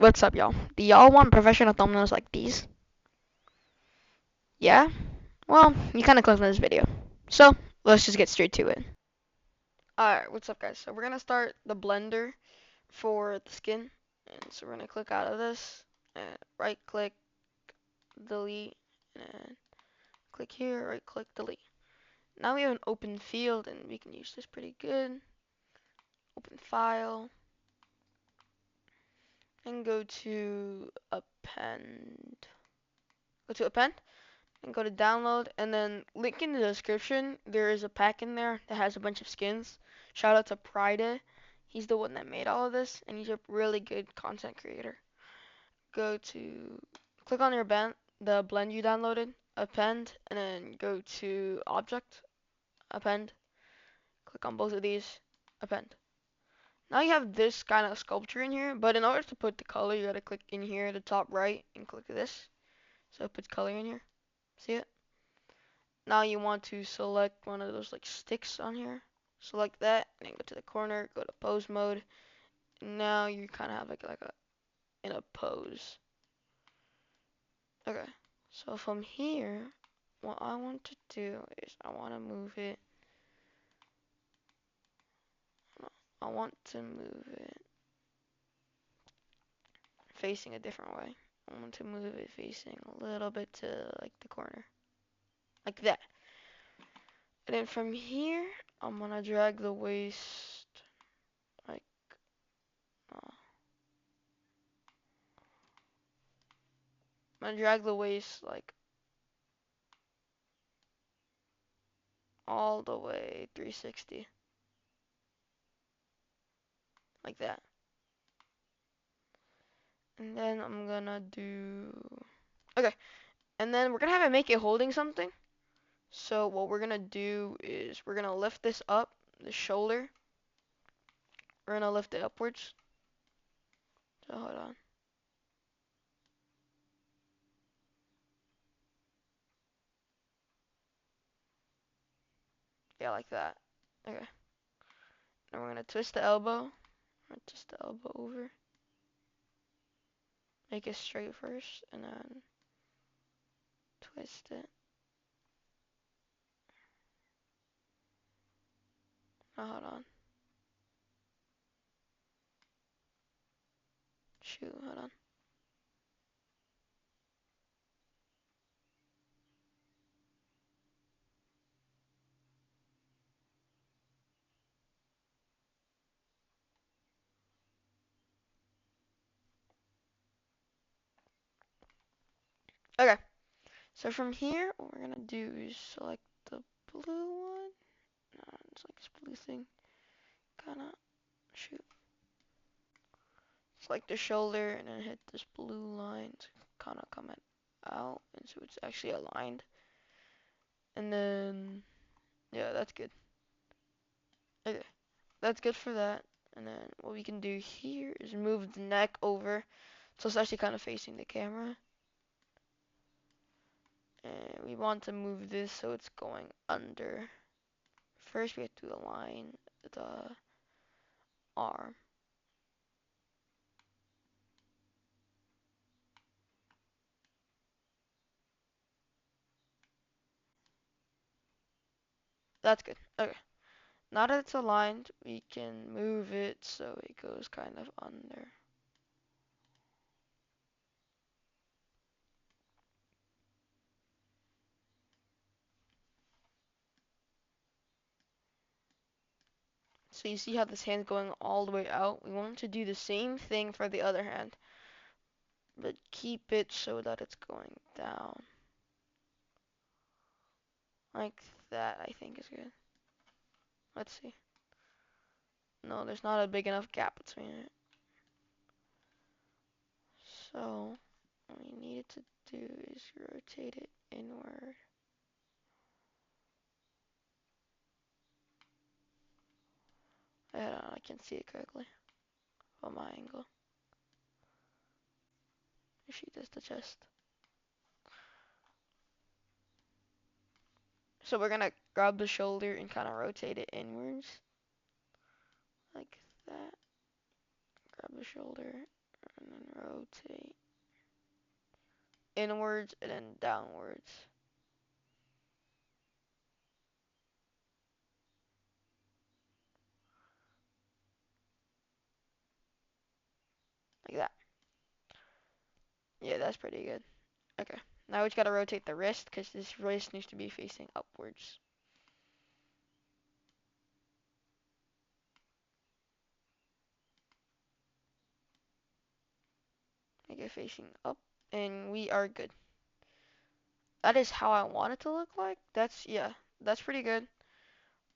What's up, y'all? Do y'all want professional thumbnails like these? Yeah? Well, you kind of clicked on this video. So, let's just get straight to it. Alright, what's up, guys? So, we're gonna start the blender for the skin. And so, we're gonna click out of this, and right click, delete, and click here, right click, delete. Now we have an open field, and we can use this pretty good. Open file, and go to append. Go to append. And go to download, and then link in the description. There is a pack in there that has a bunch of skins. Shout out to Pride. He's the one that made all of this, and he's a really good content creator. Go to click on your the blend you downloaded, append, and then go to object, append. Click on both of these, append. Now you have this kind of sculpture in here, but in order to put the color, you gotta click in here at the top right and click this. So it puts color in here. See it? Now you want to select one of those like sticks on here. Select that and then go to the corner, go to pose mode. Now you kind of have like a in a pose. Okay. So from here, what I want to do is I want to move it. I want to move it facing a different way. I want to move it facing a little bit to like the corner. Like that. And then from here, I'm gonna drag the waist like uh, I'm gonna drag the waist like all the way 360 like that. And then I'm gonna do okay, and then we're gonna have it make it holding something. So what we're gonna do is we're gonna lift this up, the shoulder. We're gonna lift it upwards. So hold on. Yeah, like that. Okay. And we're gonna twist the elbow. Twist the elbow over. Make it straight first, and then twist it. Oh, hold on. Shoot, hold on. Okay. So from here, what we're gonna do is select the blue one. It's like this blue thing. Kinda shoot. Select the shoulder and then hit this blue line to kinda come out, and so it's actually aligned. And then yeah, that's good. Okay, that's good for that. And then what we can do here is move the neck over so it's actually kind of facing the camera. And we want to move this so it's going under. First we have to align the arm. That's good. Okay. Now that it's aligned, we can move it so it goes kind of under. So you see how this hand's going all the way out? We want to do the same thing for the other hand, but keep it so that it's going down. Like that, I think is good. Let's see. No, there's not a big enough gap between it. So, what we needed to do is rotate it inward. I can't see it correctly from my angle. She does the chest. So we're gonna grab the shoulder and kind of rotate it inwards. Like that. Grab the shoulder. and then rotate inwards and then downwards. Like that. Yeah, that's pretty good. Okay. Now we just gotta rotate the wrist because this wrist needs to be facing upwards. Make it facing up, and we are good. That is how I want it to look like. Yeah, that's pretty good.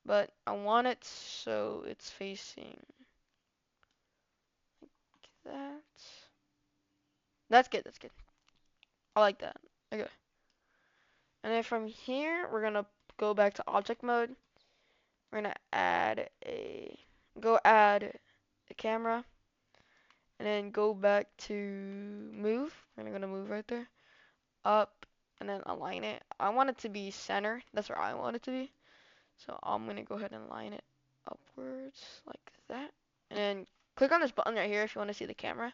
But I want it so it's facing that. That's good, that's good. I like that. Okay. And then from here, we're gonna go back to object mode. We're gonna add a camera, and then go back to move. We're gonna move right there. Up, and then align it. I want it to be center. That's where I want it to be. So I'm gonna go ahead and line it upwards like that. And then click on this button right here if you want to see the camera,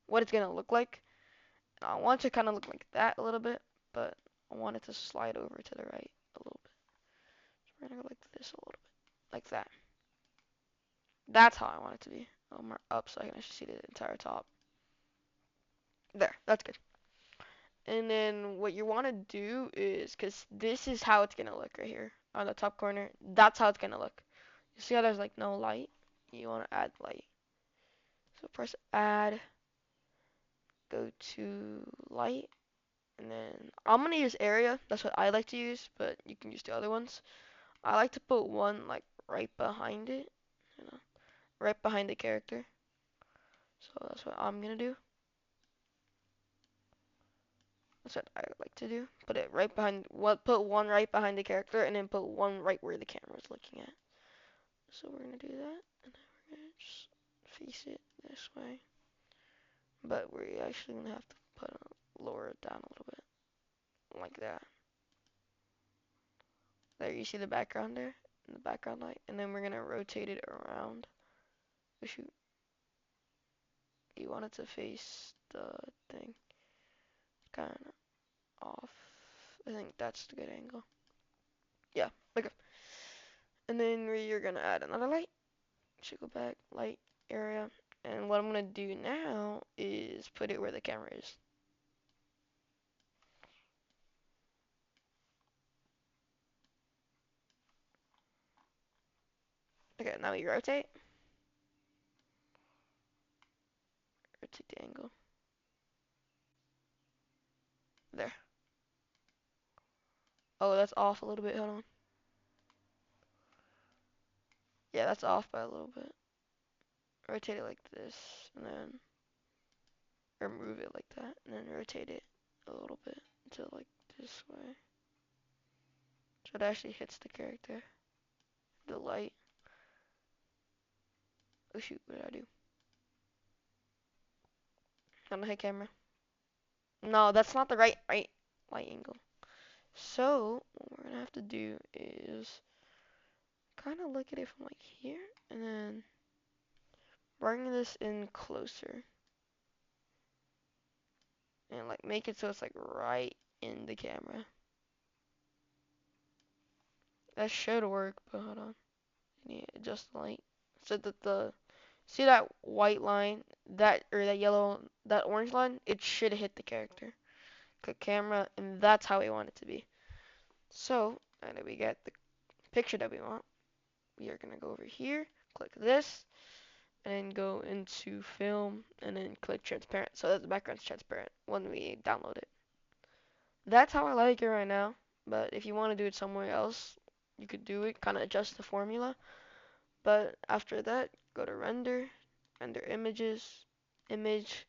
what it's gonna look like. And I want it to kind of look like that a little bit, but I want it to slide over to the right a little bit. So we're gonna go like this a little bit, like that. That's how I want it to be. More up so I can actually see the entire top. There, that's good. And then what you want to do is, because this is how it's gonna look right here on the top corner. That's how it's gonna look. You see how there's like no light? You want to add light. So press add, go to light, and then I'm gonna use area. That's what I like to use, but you can use the other ones. I like to put one like right behind it, you know, right behind the character. So that's what I'm gonna do. That's what I like to do. Put it right behind, put one right behind the character, and then put one right where the camera is looking at. So we're gonna do that, and then we're gonna just face it this way. But we're actually gonna have to lower it down a little bit, like that. There, you see the background there, the background light, and then we're gonna rotate it around. Oh shoot, you want it to face the thing, kind of off. I think that's the good angle. Yeah, okay. And then you're gonna add another light. Should go back, light area, and what I'm gonna do now is put it where the camera is. Okay, now we rotate the angle. There. Oh, that's off a little bit. Hold on. Yeah, that's off by a little bit. Rotate it like this, and then, or move it like that, and then rotate it a little bit to like this way. So it actually hits the character. The light. Oh shoot, what did I do? On the head camera. No, that's not the right light angle. So what we're gonna have to do is kind of look at it from like here, and then bring this in closer, and like make it so it's like right in the camera. That should work, but hold on. I need to adjust the light so that see that white line, that yellow, that orange line, it should hit the character. Click camera, and that's how we want it to be. So, and then we get the picture that we want. We are gonna go over here, click this, and then go into film, and then click transparent, so that the background's transparent when we download it. That's how I like it right now, but if you want to do it somewhere else, you could do it, kind of adjust the formula. But after that, go to render, render images, image,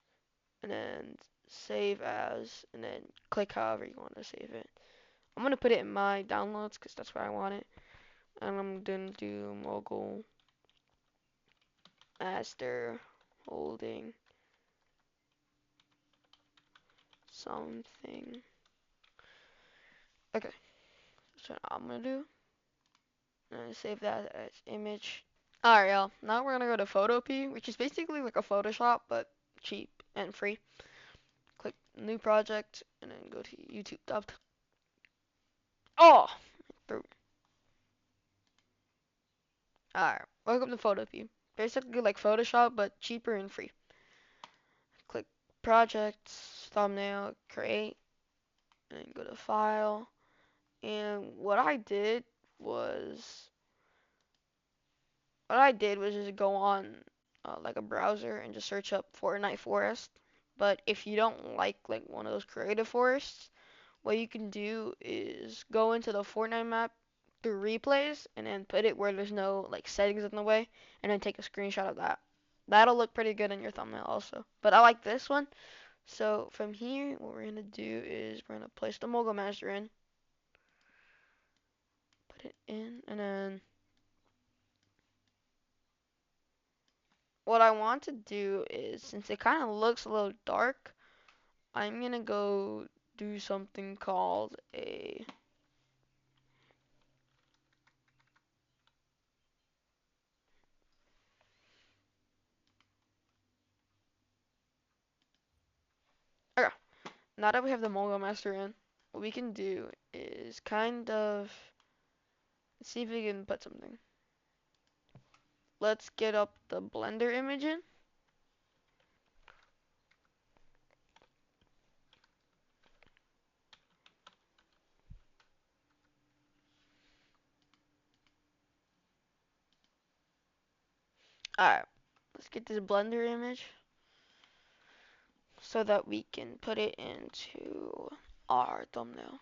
and then save as, and then click however you want to save it. I'm gonna put it in my downloads because that's where I want it. And I'm gonna do mogul master holding something. Okay, so I'm gonna do, and save that as image. Alright, y'all. Now we're gonna go to Photopea, which is basically like a Photoshop, but cheap and free. Click new project and then go to YouTube dubbed. Oh, through. Alright, welcome to Photopea. Basically like Photoshop, but cheaper and free. Click projects, thumbnail, create, and then go to file. And was what I did was just go on like a browser and just search up Fortnite forest. But if you don't like one of those creative forests, what you can do is go into the Fortnite map through replays and then put it where there's no like settings in the way and then take a screenshot of that. That'll look pretty good in your thumbnail also. But I like this one. So from here, what we're gonna do is we're gonna place the mogul master in, put it in, and then what I want to do is, since it kind of looks a little dark, I'm gonna go do something called a okay. Now that we have the mogul master in, what we can do is kind of see if we can put something. Let's get up the Blender image in. Alright, let's get this Blender image so that we can put it into our thumbnail.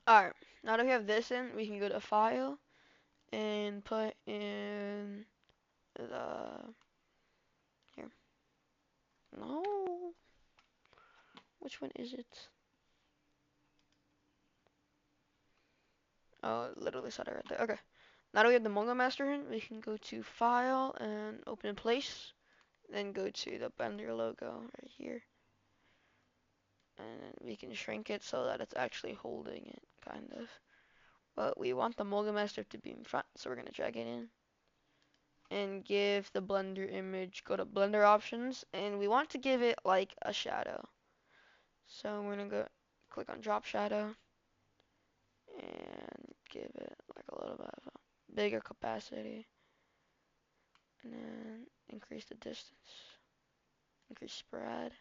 Alright, now that we have this in, we can go to File and put in the here. No, which one is it? Oh, it literally said it right there. Okay, now that we have the mogul master in, we can go to File and Open in Place, then go to the Blender logo right here, and we can shrink it so that it's actually holding it, kind of. But we want the mogul master to be in front, so we're gonna drag it in and give the Blender image, go to Blender options, and we want to give it like a shadow. So we're gonna go click on drop shadow and give it like a little bit of a bigger capacity, and then increase the distance, increase spread,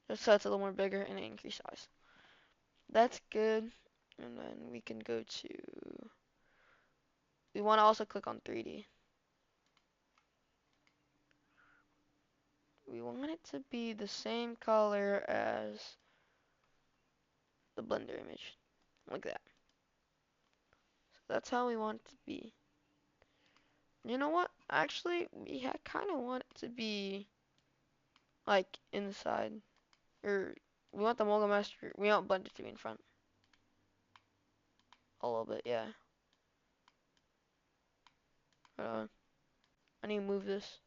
just so it's a little more bigger, and then increase size. That's good. And then we can go to, we want to also click on 3D. We want it to be the same color as the Blender image, like that. So that's how we want it to be. You know what? Actually, we kind of want it to be like inside, or we want the mogul master. We want Blender to be in front a little bit. Yeah. Hold on. I need to move this.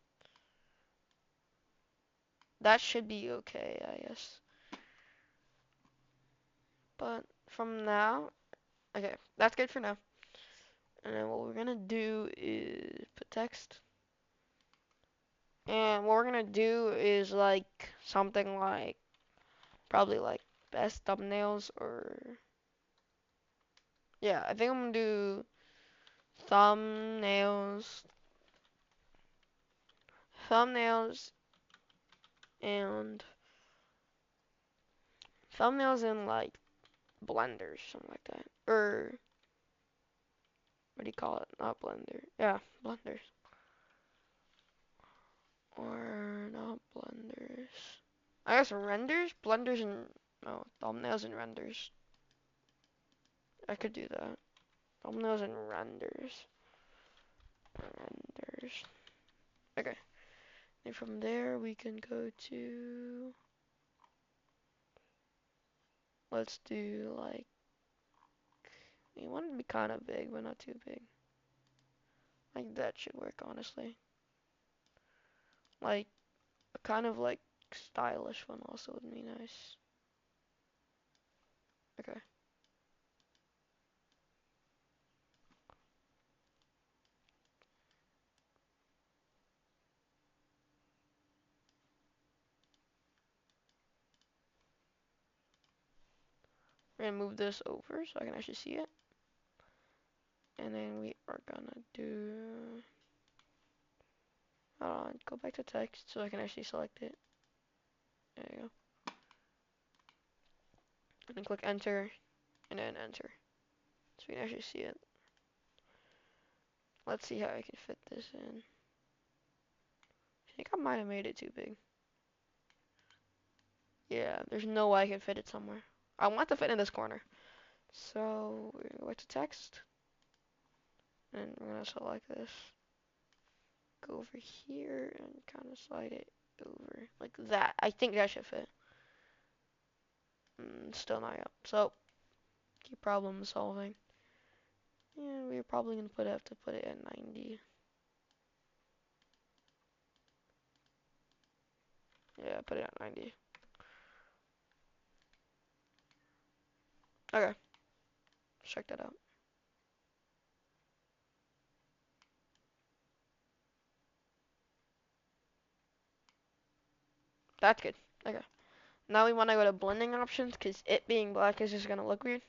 That should be okay, I guess. But from now, okay, that's good for now. And then what we're gonna do is put text. And what we're gonna do is like something like probably like best thumbnails or yeah, I think I'm gonna do thumbnails, thumbnails, and thumbnails in like Blender or something like that. Or what do you call it? Not Blender. Yeah, blenders. Or not blenders. I guess renders? Blenders and, no, thumbnails and renders. I could do that. Thumbnails and renders. Renders. Okay. And from there we can go to, let's do like, we want it to be kind of big, but not too big. Like that should work, honestly. Like, a kind of like stylish one also would be nice. Okay. We're gonna move this over so I can actually see it. And then we are gonna do, hold on, go back to text so I can actually select it. There you go. And then click enter, and then enter. So we can actually see it. Let's see how I can fit this in. I think I might have made it too big. Yeah, there's no way I can fit it somewhere. I want to fit in this corner. So we're gonna go back to text, and we're gonna select this. Go over here and kind of slide it over like that. I think that should fit. Still not up. So keep problem solving. Yeah, we're probably gonna have to put it at 90. Yeah, put it at 90. Okay, check that out. That's good. Okay. Now we want to go to blending options because it being black is just gonna look weird,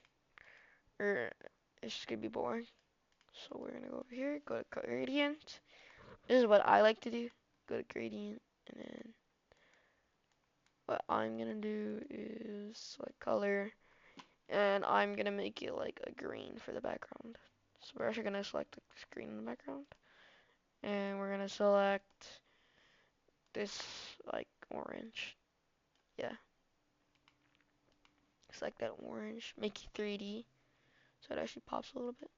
or it's just gonna be boring. So we're gonna go over here, go to gradient. This is what I like to do. Go to gradient, and then what I'm gonna do is select color, and I'm gonna make it like a green for the background. So we're actually gonna select the screen in the background, and we're gonna select this like orange. Yeah, select that orange. Make it 3D, so it actually pops a little bit.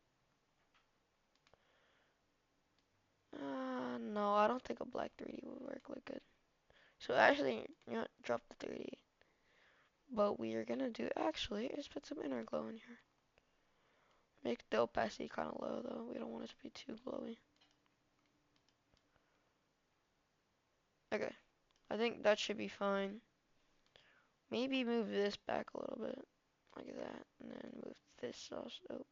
No, I don't think a black 3D would work like good. So actually, you know, drop the 3D. But we are gonna do actually is put some inner glow in here. Make the opacity kind of low though. We don't want it to be too glowy. Okay, I think that should be fine. Maybe move this back a little bit, like that, and then move this also.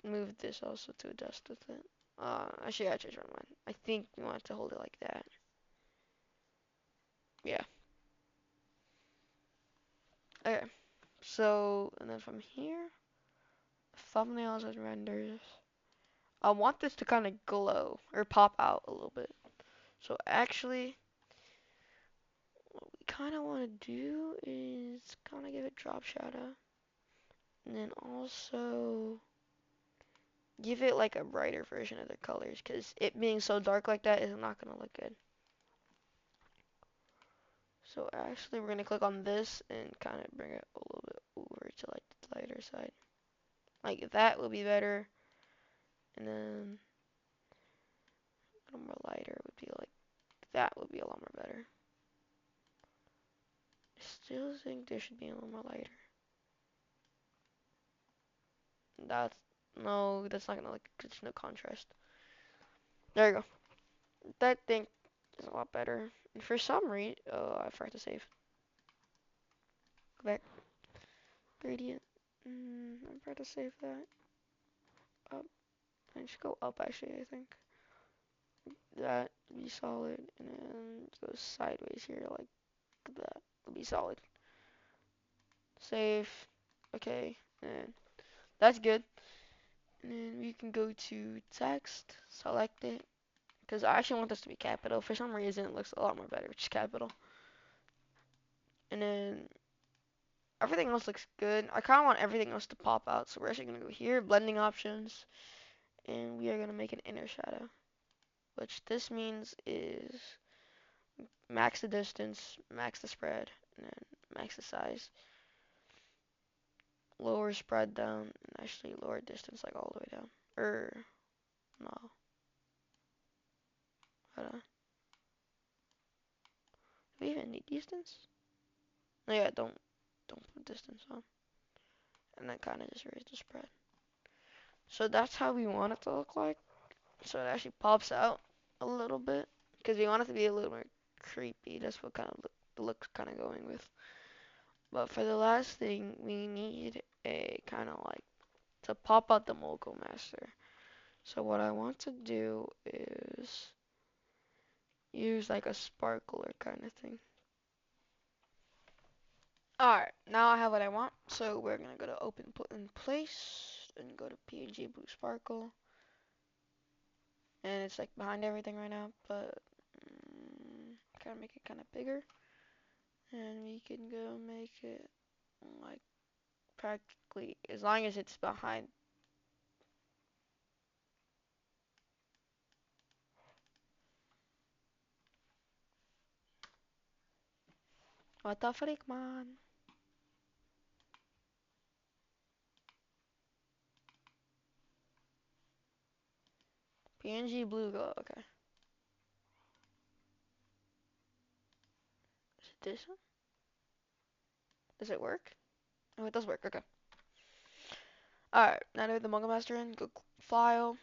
Move this also to adjust with it. Actually, I changed my mind. I think we want to hold it like that. Yeah. Okay. So, and then from here, thumbnails and renders. I want this to kind of glow or pop out a little bit. So actually, what we kind of want to do is kind of give it drop shadow, and then also give it like a brighter version of the colors, because it being so dark like that is not gonna look good. So actually, we're gonna click on this and kind of bring it a little bit over to like the lighter side. Like that will be better, and then a little more lighter would be like that would be a lot more better. I still think there should be a little more lighter. That's no, that's not gonna look. There's no contrast. There you go. That thing is a lot better. And for some reason, oh, I forgot to save. Go back. Gradient. I forgot to save that. Up. I should go up actually. I think that would be solid, and then go sideways here like that. Would be solid. Save. Okay, and that's good. And then we can go to text. Select it. Because I actually want this to be capital. For some reason, it looks a lot more better, which is capital. And then everything else looks good. I kind of want everything else to pop out, so we're actually gonna go here, blending options, and we are gonna make an inner shadow, which this means is max the distance, max the spread, and then max the size. Lower spread down, and actually lower distance like all the way down. No. Hold on. Do we even need distance? No, yeah, don't put distance on. And then kind of just raise the spread. So that's how we want it to look like. So it actually pops out a little bit. Because we want it to be a little more creepy. That's what kind of the look's kind of going with. But for the last thing, we need a kind of like to pop out the Mogul Master. So what I want to do is use like a sparkler kind of thing. Alright, now I have what I want. So we're gonna go to open put in place and go to PNG blue sparkle. And it's like behind everything right now, but kind of make it kind of bigger. And we can go make it like practically as long as it's behind. What the freak, man? PNG blue glow, okay. Is it this one? Does it work? Oh, it does work, okay. Alright, now that we have the Manga Master in, go file,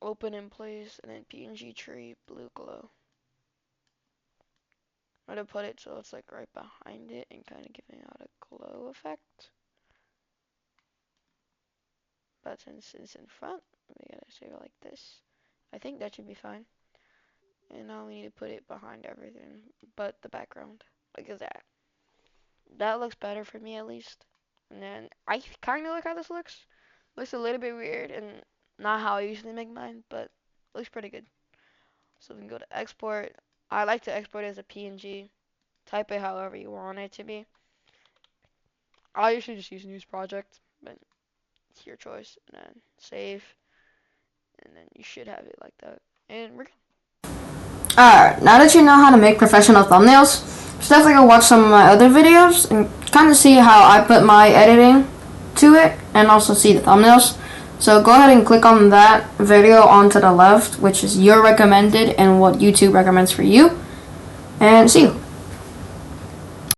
open in place, and then PNG tree blue glow. I'm gonna put it so it's like right behind it and kind of giving out a glow effect. But since it's in front, we gotta save it like this. I think that should be fine. And now we need to put it behind everything but the background. Like that. That looks better for me at least. And then I kind of like how this looks. Looks a little bit weird and not how I usually make mine, but looks pretty good. So we can go to export. I like to export it as a PNG. Type it however you want it to be. I usually just use news project, but it's your choice. And then save. And then you should have it like that. And we're good. Alright, now that you know how to make professional thumbnails, just definitely go watch some of my other videos and kind of see how I put my editing to it and also see the thumbnails. So go ahead and click on that video on to the left, which is your recommended and what YouTube recommends for you. And see you.